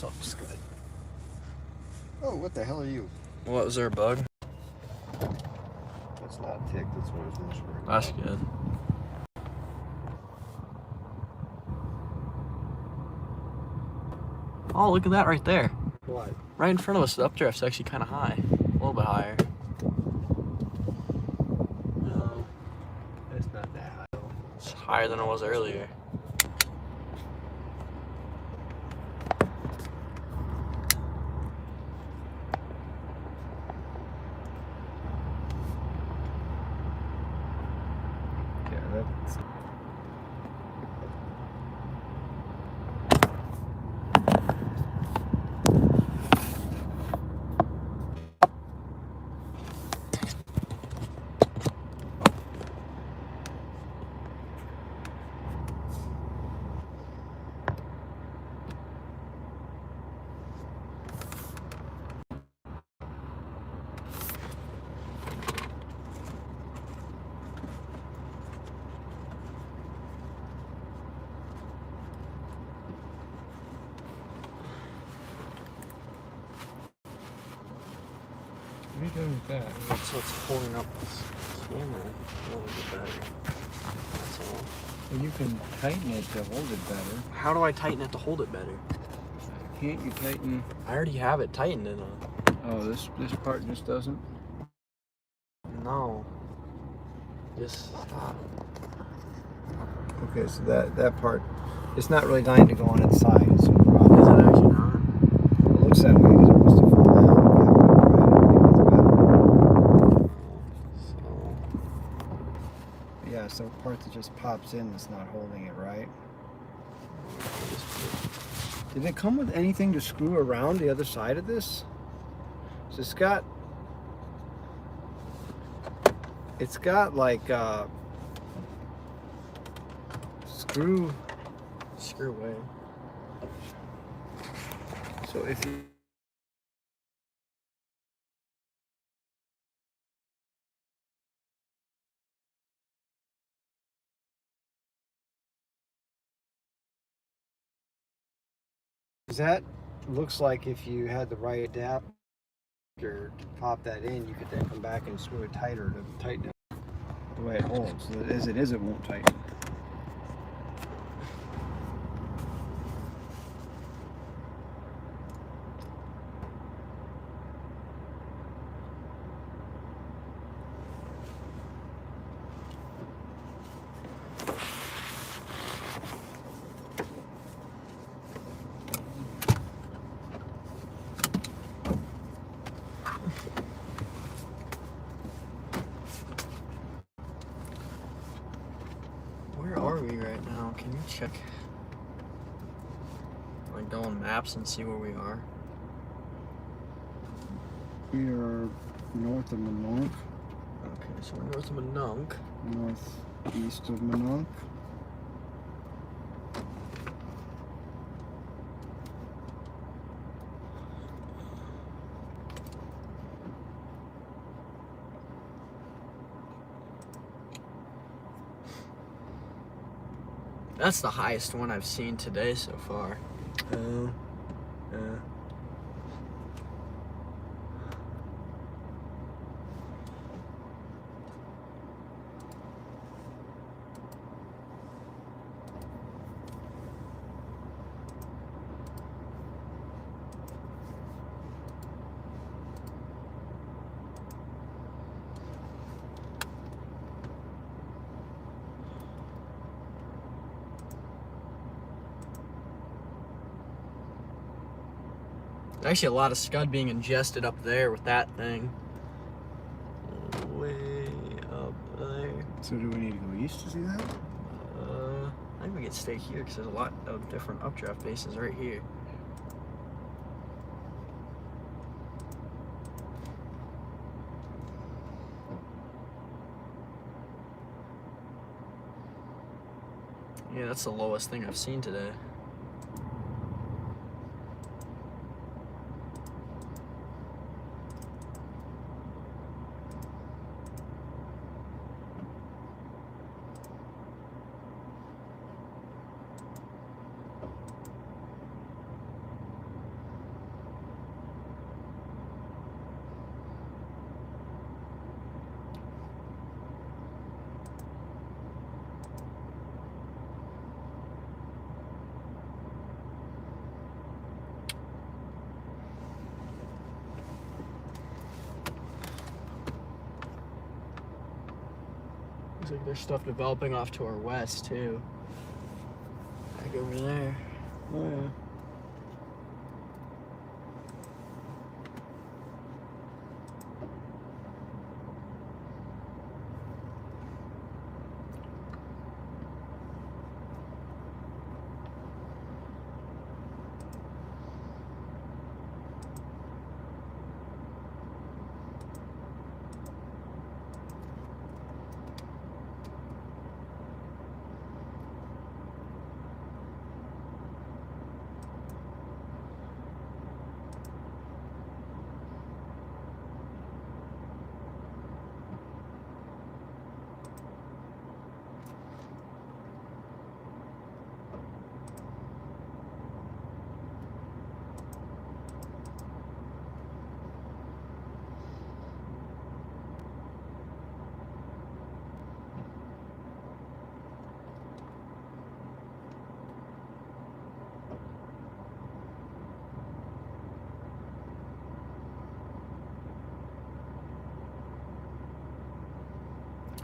Looks good. Oh, what the hell are you? What, was there a bug? That's not a tick, that's one of those screwing. That's good. Oh, look at that right there. What? Right in front of us, the updraft's actually kind of high. A little bit higher. No, it's not that high. It's higher than it was earlier. Yeah, that's... What are you doing with that? So it's holding up this camera a little bit better. That's all. Well, you can tighten it to hold it better. How do I tighten it to hold it better? Can't you tighten? I already have it tightened in a... Oh, this part just doesn't? No. Just stop. Okay, so that part, it's not really dying to go on its side. So Is it actually not? it looks that way because it wants to fall down. Yeah, so the part that just pops in is not holding it right. Did it come with anything to screw around the other side of this? So it's got like screw away. So if you that looks like if you had the right adapter to pop that in, you could then come back and screw it tighter to tighten it the way it holds. So as it is, it won't tighten. Where are we right now? Can you check? Like go on maps and see where we are. We are north of Mononk. Okay, so we're north of Mononk. Northeast of Mononk. That's the highest one I've seen today so far. Oh, yeah. There's actually a lot of scud being ingested up there with that thing. Way up there. So do we need to go east to see that? I think we could stay here because there's a lot of different updraft bases right here. Yeah, that's the lowest thing I've seen today. Looks like there's stuff developing off to our west too. Back over there. Oh yeah.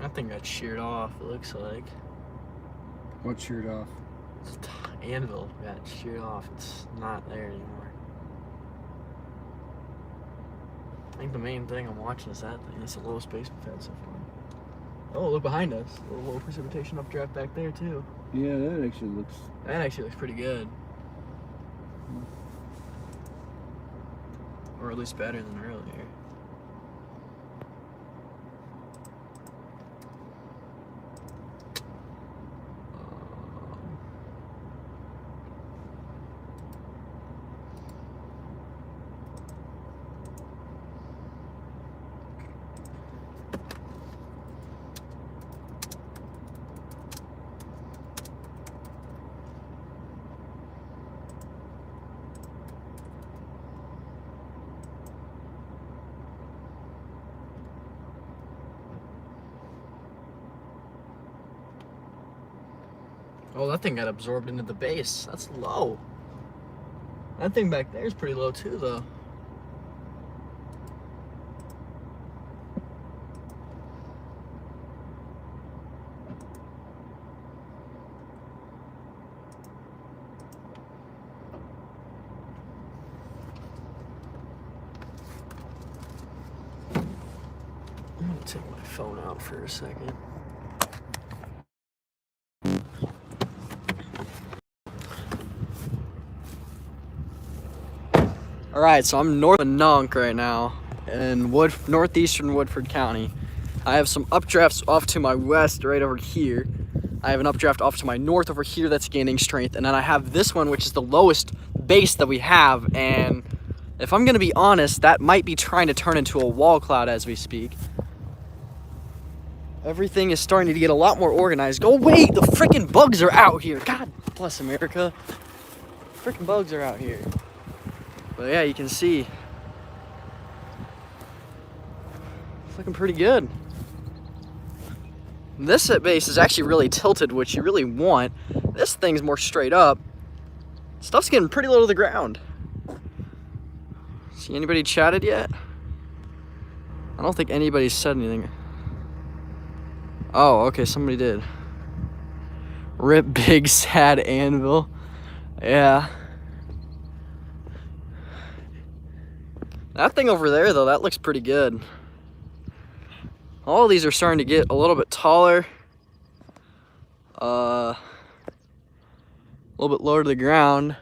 That thing got sheared off, it looks like. What sheared off? Anvil got sheared off. It's not there anymore. I think the main thing I'm watching is that thing. It's the lowest base we've had so far. Oh, look behind us. A little low precipitation updraft back there, too. Yeah, that actually looks... That actually looks pretty good. Or at least better than earlier. Oh, that thing got absorbed into the base. That's low. That thing back there is pretty low too, though. I'm gonna take my phone out for a second. All right, so I'm north of Nunk right now in northeastern Woodford County. I have some updrafts off to my west right over here. I have an updraft off to my north over here that's gaining strength, and then I have this one, which is the lowest base that we have, and if I'm gonna be honest, that might be trying to turn into a wall cloud as we speak. Everything is starting to get a lot more organized. Oh wait, the freaking bugs are out here. God bless America. Freaking bugs are out here. But yeah, you can see. It's looking pretty good. This base is actually really tilted, which you really want. This thing's more straight up. Stuff's getting pretty low to the ground. See anybody chatted yet? I don't think anybody's said anything. Oh, okay, somebody did. Rip big sad anvil. Yeah. That thing over there, though, that looks pretty good. All of these are starting to get a little bit taller. A little bit lower to the ground.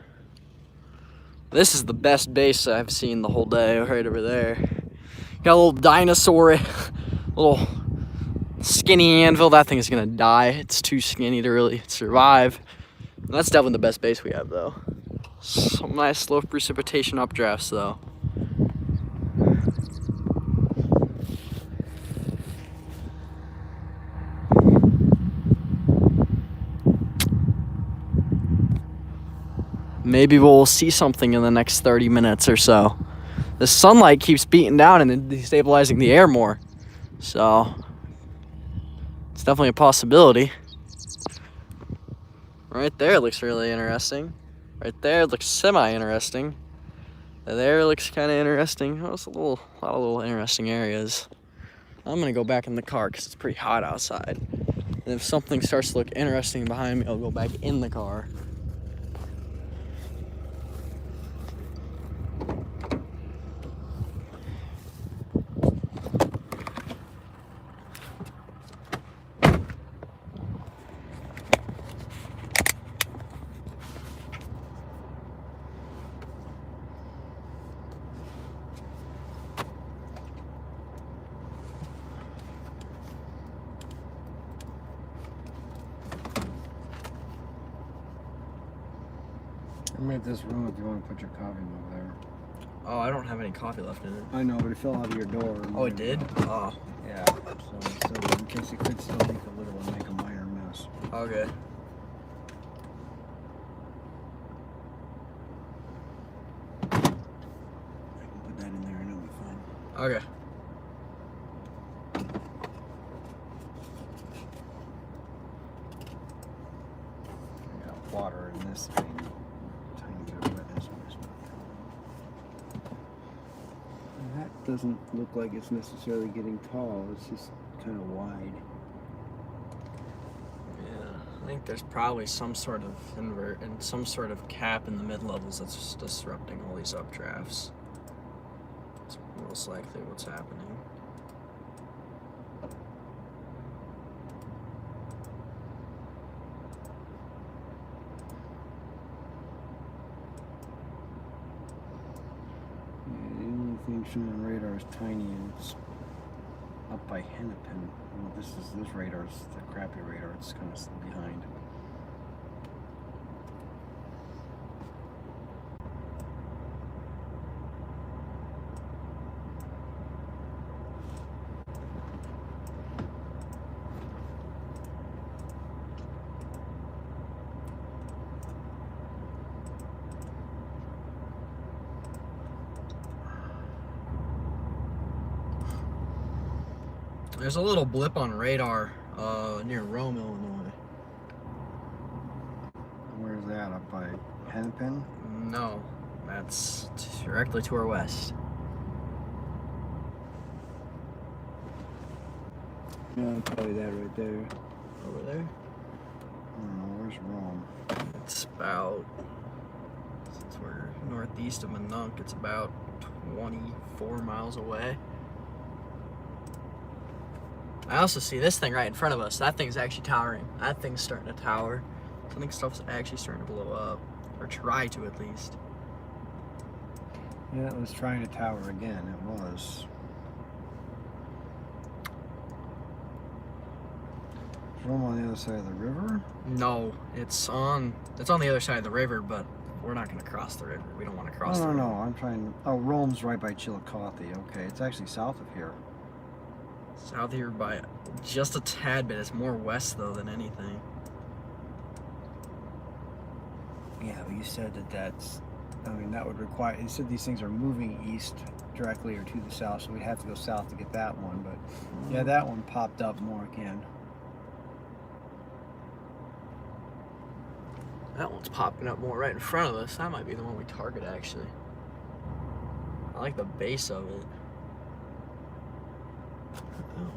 This is the best base I've seen the whole day, right over there. Got a little dinosaur, little skinny anvil. That thing is gonna die. It's too skinny to really survive. That's definitely the best base we have, though. Some nice slow precipitation updrafts, though. Maybe we'll see something in the next 30 minutes or so. The sunlight keeps beating down and destabilizing the air more. So, it's definitely a possibility. Right there looks really interesting. Right there looks semi-interesting. There looks kind of interesting. Oh, it's a lot of little interesting areas. I'm gonna go back in the car because it's pretty hot outside. And if something starts to look interesting behind me, I'll go back in the car. I made this room if you want to put your coffee over there. Oh, I don't have any coffee left in it. I know, but it fell out of your door. Oh, it did? Oh, Yeah, so in case it could still leak a little and make a minor mess. okay. I can put that in there and it'll be fine. Okay. I got water in this thing. Tiny bit of wetness on this one. That doesn't look like it's necessarily getting tall. It's just kind of wide. Yeah, I think there's probably some sort of invert and some sort of cap in the mid levels that's just disrupting all these updrafts. It's most likely what's happening. Yeah, the only thing shown on radar is tiny and it's up by Hennepin. Well, this radar's the crappy radar. It's kind of behind. There's a little blip on radar near Rome, Illinois. Where's that? Up by Hennepin? No, that's directly to our west. No, probably that right there. Over there? I don't know. Where's Rome? It's about, since we're northeast of Minunk, it's about 24 miles away. I also see this thing right in front of us. That thing's actually towering. That thing's starting to tower. I think stuff's actually starting to blow up. Or try to, at least. Yeah, it was trying to tower again. It was. Is Rome on the other side of the river? No, it's on the other side of the river, but we're not going to cross the river. We don't want to cross the river. No. I'm trying. Oh, Rome's right by Chillicothe. Okay, it's actually south of here. South here by just a tad bit. It's more west, though, than anything. Yeah, but you said that's. I mean, that would require. You said these things are moving east directly or to the south, so we'd have to go south to get that one. But yeah, that one popped up more again. That one's popping up more right in front of us. That might be the one we target, actually. I like the base of it. Oh.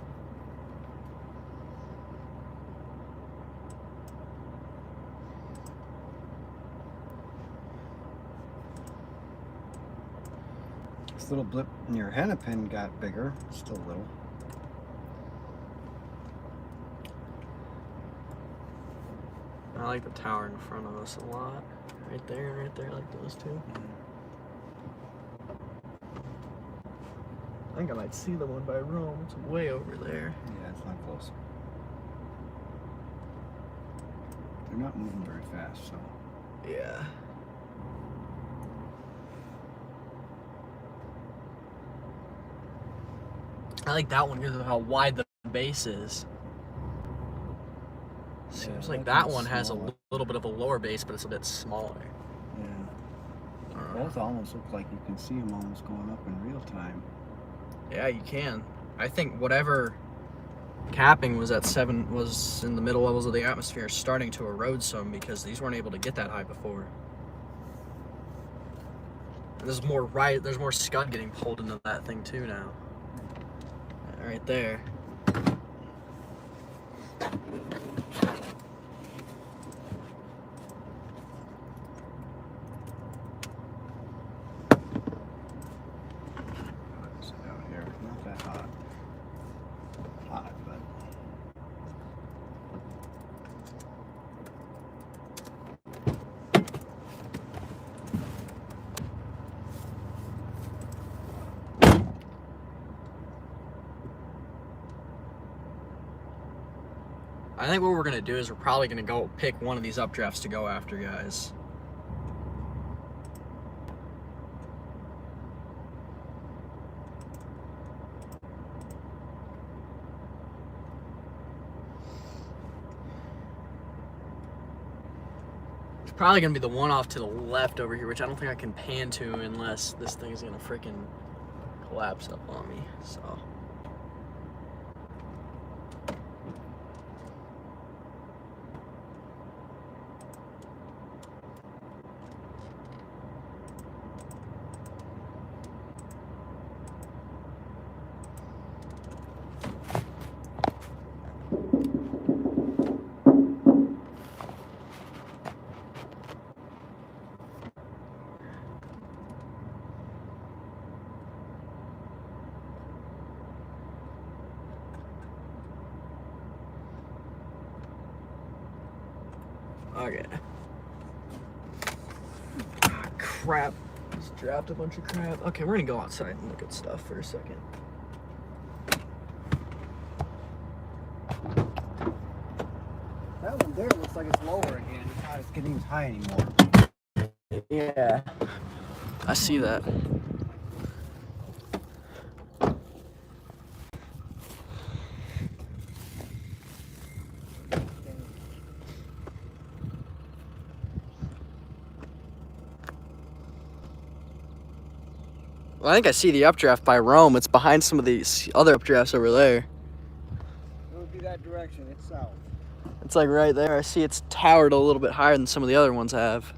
This little blip near Hennepin got bigger. Still little. I like the tower in front of us a lot. Right there and right there, I like those two. I think I might see the one by Rome. It's way over there. Yeah, it's not close. They're not moving very fast, so. Yeah. I like that one because of how wide the base is. Seems Yeah, like that that one's one has a smaller. little bit of a lower base, but it's a bit smaller. Yeah. Both almost look like you can see them almost going up in real time. Yeah, you can. I think whatever capping was at 7 was in the middle levels of the atmosphere is starting to erode some because these weren't able to get that high before. And there's more scud getting pulled into that thing too now. Right there. I think what we're gonna do is we're probably gonna go pick one of these updrafts to go after, guys. It's probably gonna be the one off to the left over here, which I don't think I can pan to unless this thing is gonna freaking collapse up on me, so. Okay. Ah, crap. Just dropped a bunch of crap. Okay, we're gonna go outside and look at stuff for a second. That one there looks like it's lower again. It's not getting as high anymore. Yeah. I see that. Well, I think I see the updraft by Rome. It's behind some of these other updrafts over there. It would be that direction. It's south. It's like right there. I see it's towered a little bit higher than some of the other ones have.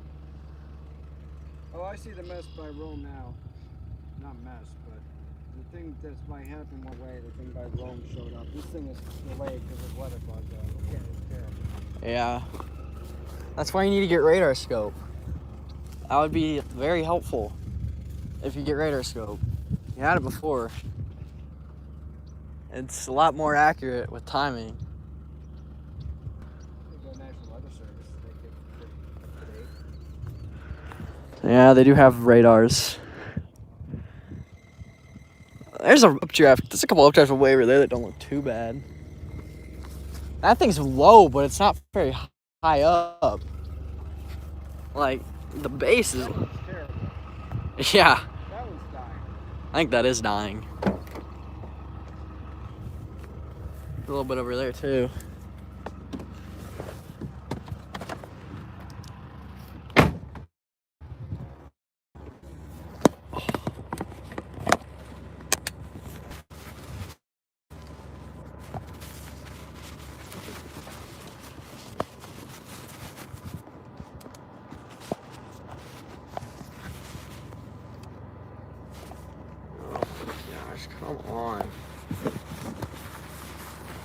Oh, I see the mess by Rome now. Not mess, but the thing that's by Hennepin went away. The thing by Rome showed up. This thing is delayed because of weather bug though. Yeah, it's terrible. Yeah. That's why you need to get radar scope. That would be very helpful if you get radar scope. You had it before. It's a lot more accurate with timing. The National Weather Service, they get pretty up to date. Yeah, they do have radars. There's a updraft. There's a couple updrafts way over there that don't look too bad. That thing's low, but it's not very high up. Like, the base is... That one's terrible. Yeah, That one's dying. I think that is dying. A little bit over there, too. Come on. I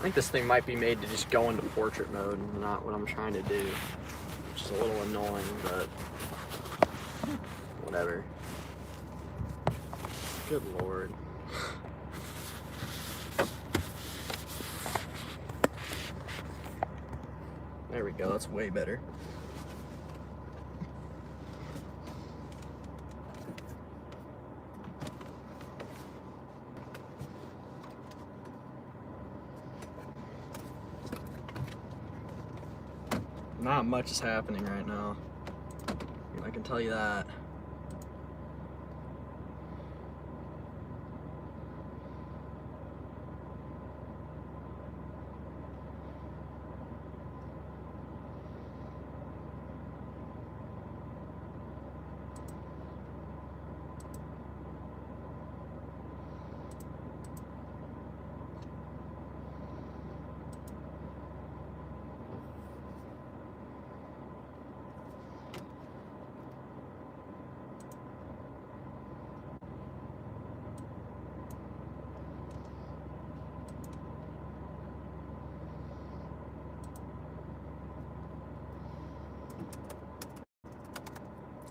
think this thing might be made to just go into portrait mode and not what I'm trying to do. Which is a little annoying, but whatever. Good lord. There we go, that's way better. Not much is happening right now. I can tell you that.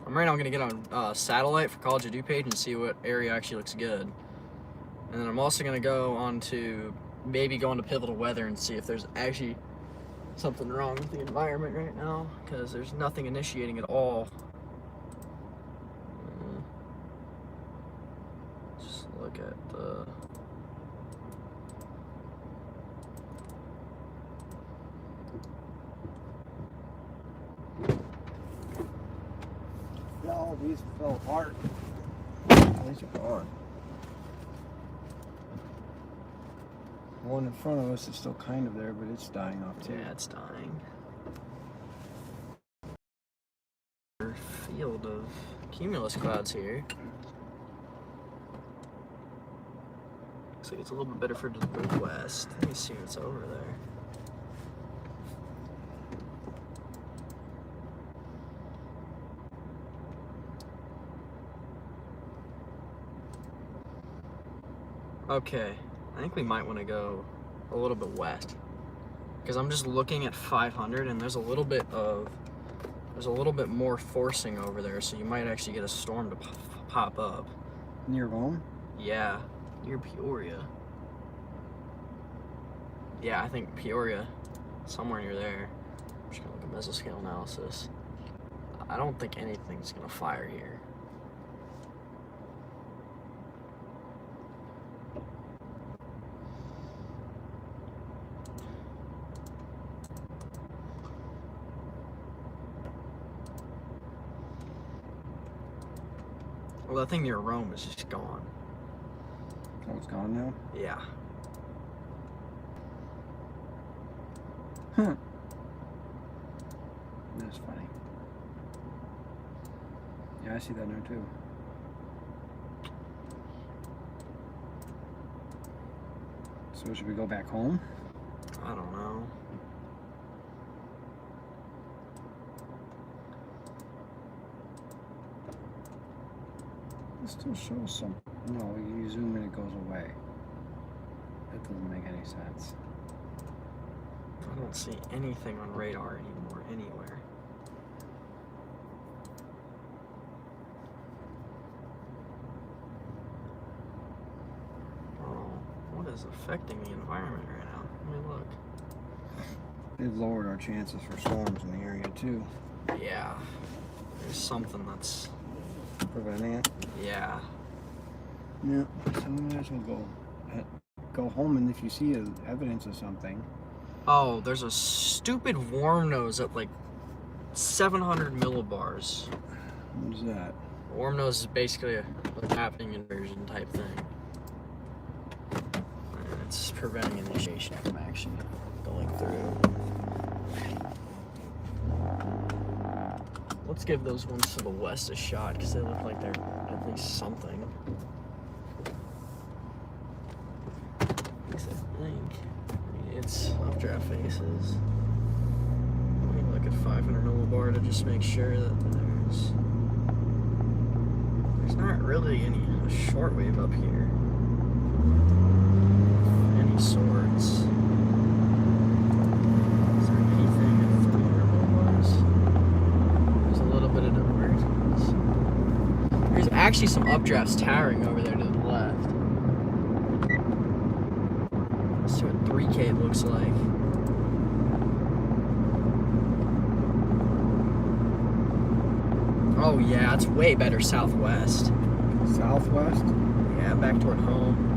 Right now I'm gonna get on satellite for College of Do page and see what area actually looks good. And then I'm also gonna go on to maybe go into pivotal weather and see if there's actually something wrong with the environment right now, because there's nothing initiating at all. Just look at the... these fell apart. These are gone. The one in front of us is still kind of there, but it's dying off too. Yeah, it's dying. Field of cumulus clouds here. Looks like it's a little bit better for the west. Let me see what's over there. Okay, I think we might want to go a little bit west, because I'm just looking at 500 and there's a little bit more forcing over there, so you might actually get a storm to pop up. Near home? Yeah, near Peoria. Yeah, I think Peoria, somewhere near there. I'm just gonna look at mesoscale analysis. I don't think anything's gonna fire here. Well, that thing near Rome is just gone. Oh, it's gone now? Yeah. Huh. That's funny. Yeah, I see that now too. So should we go back home? I don't know. It still shows some. No, you zoom in, it goes away. That doesn't make any sense. I don't see anything on radar anymore, anywhere. Oh, what is affecting the environment right now? Let me look. They've lowered our chances for storms in the area too. Yeah, there's something that's... Preventing it? Yeah. Yeah, so we might as well go home, and if you see evidence of something. Oh, there's a stupid worm nose at like 700 millibars. What is that? Worm nose is basically a happening inversion type thing. And it's preventing initiation from actually going through. Let's give those ones to the west a shot, because they look like they're at least something. I think it's updraft faces. Let me look at 500 millibar to just make sure that there's not really any shortwave up here. Any sorts. Is there anything at 300 millibars? There's a little bit of divergence. There's actually some updrafts towering over there to the left. Let's see what 3K looks like. Oh yeah, it's way better southwest. Southwest? Yeah, back toward home.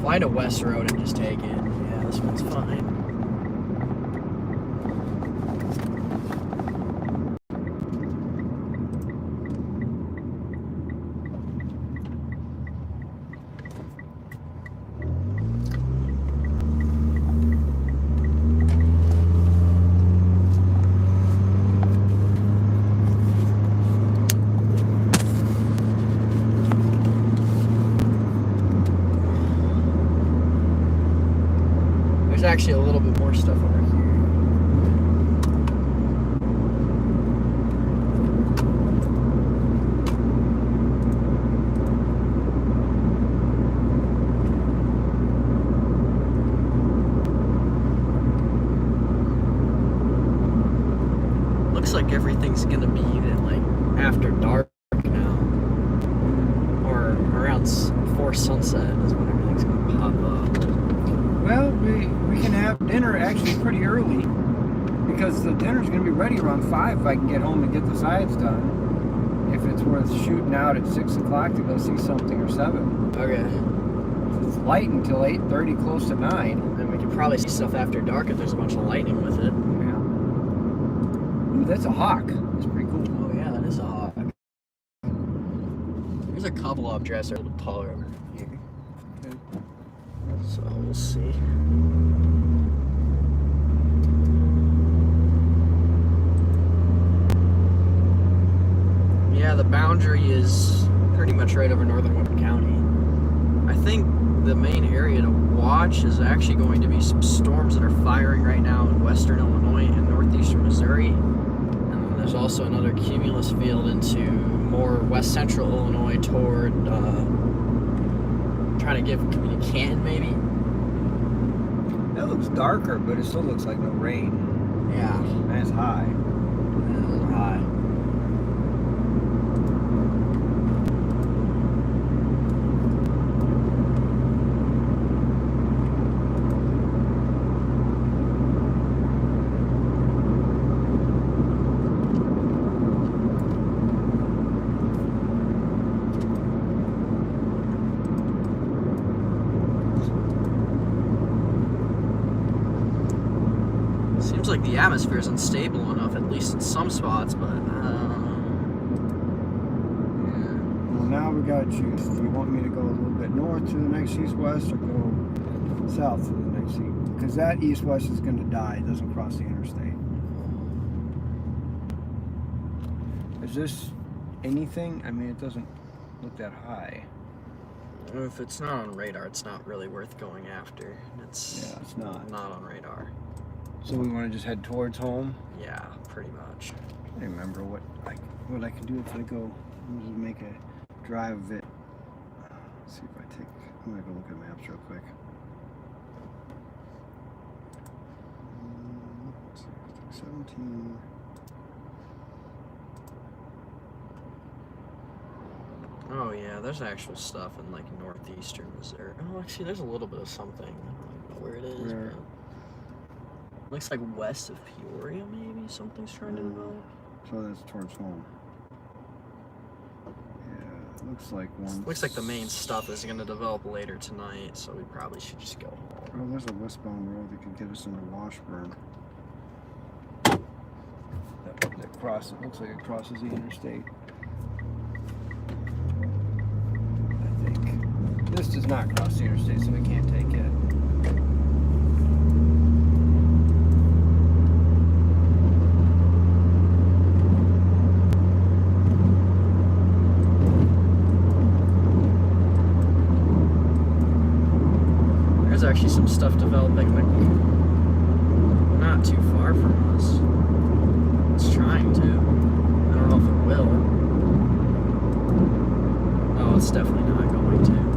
Find a west road and just take it. Yeah, this one's fine. There's actually a little bit more stuff over here. Looks like everything's gonna be like after dark now, or around before sunset is when everything's gonna pop up. Well, we can have dinner actually pretty early, because the dinner's going to be ready around 5 if I can get home and get the sides done. If it's worth shooting out at 6 o'clock to go see something, or 7. Okay. It's light until 8:30, close to 9. And we could probably see stuff after dark if there's a bunch of lightning with it. Yeah. Ooh, that's a hawk. That's pretty cool. Oh yeah, that is a hawk. There's a couple up dressed a little taller over here. So we'll see. Yeah, the boundary is pretty much right over northern Wood County. I think the main area to watch is actually going to be some storms that are firing right now in western Illinois and northeastern Missouri. And then there's also another cumulus field into more west central Illinois toward, trying to give Canton maybe. That looks darker, but it still looks like no rain. Yeah. And it's high. Those are high. Seems like the atmosphere is unstable enough, at least in some spots, but yeah. Well, now we gotta choose. Do you want me to go a little bit north to the next east-west or go south to the next east? Because that east-west is going to die. It doesn't cross the interstate. Is this anything? I mean, it doesn't look that high. If it's not on radar, it's not really worth going after. It's not on radar. So we want to just head towards home? Yeah, pretty much. I don't remember what I can do if I go. I'm just make a drive of it. Let's see if I take. I'm gonna go look at maps real quick. Let's see, 17. Oh yeah, there's actual stuff in like northeastern Missouri. Oh, actually, there's a little bit of something. I don't know where it is. Where? But looks like west of Peoria, maybe something's trying to develop. So that's towards home. Yeah, it looks like one. Looks like the main stuff is going to develop later tonight, so we probably should just go home. Oh, there's a westbound road that could get us into Washburn. That cross. It looks like it crosses the interstate. I think this does not cross the interstate, so we can't take it. There's actually some stuff developing like not too far from us. It's trying to. I don't know if it will. Oh, it's definitely not going to.